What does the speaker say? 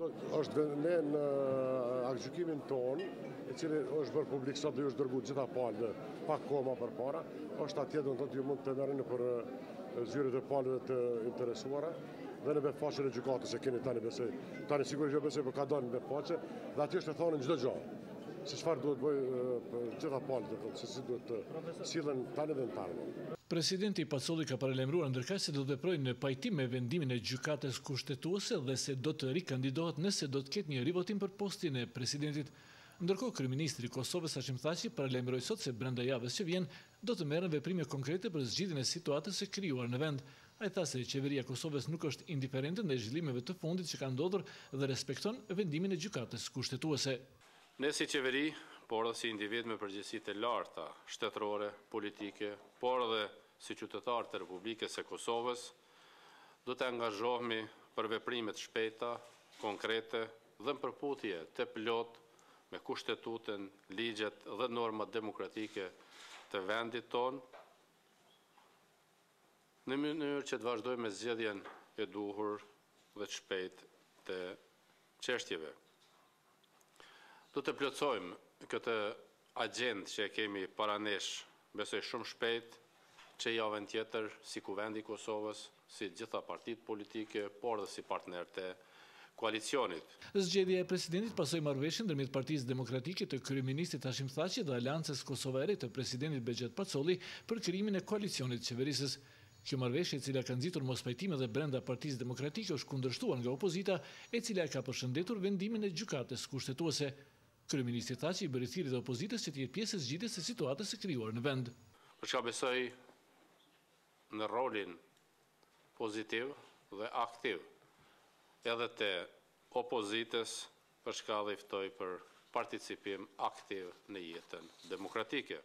Është ne në aktgjykimin tonë, i cili është bërë publik sot dhe është dërguar gjitha palëve pak koma përpara, është atje do të ju mund të merrni për zyrët e palëve të interesuara dhe në befaqen e gjykatës e keni tani besoj. Tani sigurisht jo besoj, por ka dalë në befaqe dhe atje është të thonë çdo gjë. Se çfarë duhet bëj për gjitha palët, se si duhet të sillen tani dhe në tarme. Presidenti Pacolli ka paralajmëruar ndërkaq se do të veprojë në pajtim me vendimin e gjykatës kushtetuese dhe se do të rikandidohet nëse do të ketë një rivotim për postin e presidentit. Ndërkohë, kryeministri i Kosovës Hashim Thaçi paralajmëroi sot se brenda javës që vjen do të merren veprime konkrete për zgjidhjen e situatës së krijuar në vend. Ai tha se qeveria e Kosovës nuk është indiferente ndaj zhvillimeve të fundit që kanë ndodhur dhe respekton vendimin e gjykatës kushtetuese. Ne si qeveri, por edhe si individ me përgjegjësitë e larta shtetërore, politike, por edhe si qytetar të Republikës së Kosovës, do të angazhohemi për veprime të shpejta, konkrete dhe në përputhje të plot me kushtetutën, ligjet dhe normat demokratike të vendit tonë, në mënyrë që të vazhdojmë me zgjedhjen e duhur dhe të shpejtë të çështjeve. Do të plotësojmë këtë agjendë që kemi para nesh, besoj shumë shpejt, që javën tjetër si kuvendi i Kosovës, si gjitha partitë politike, por dhe si partner të koalicionit. Zgjedhja e presidentit pasoi marrëveshjen ndërmjet Partisë Demokratike të kryeministit Hashim Thaçi dhe Aleancës Kosovare të presidentit Bexhet Pacolli për krijimin e koalicionit të qeverisës. Kjo marrëveshje, e cila ka nxitur mospajtime dhe brenda Partisë Demokratike, është kundërshtuar nga opozita, e cila ka përshëndetur vendimin e gjykatës kushtetuese. Kryeministri Thaçi bëri thirrje të opozitës që të jetë pjesë e zgjidhjes së situatës së krijuar në vend. Për çka besoj në rolin pozitiv dhe aktiv edhe të opozitës, për çka dhe i ftoj për participim aktiv në jetën demokratike.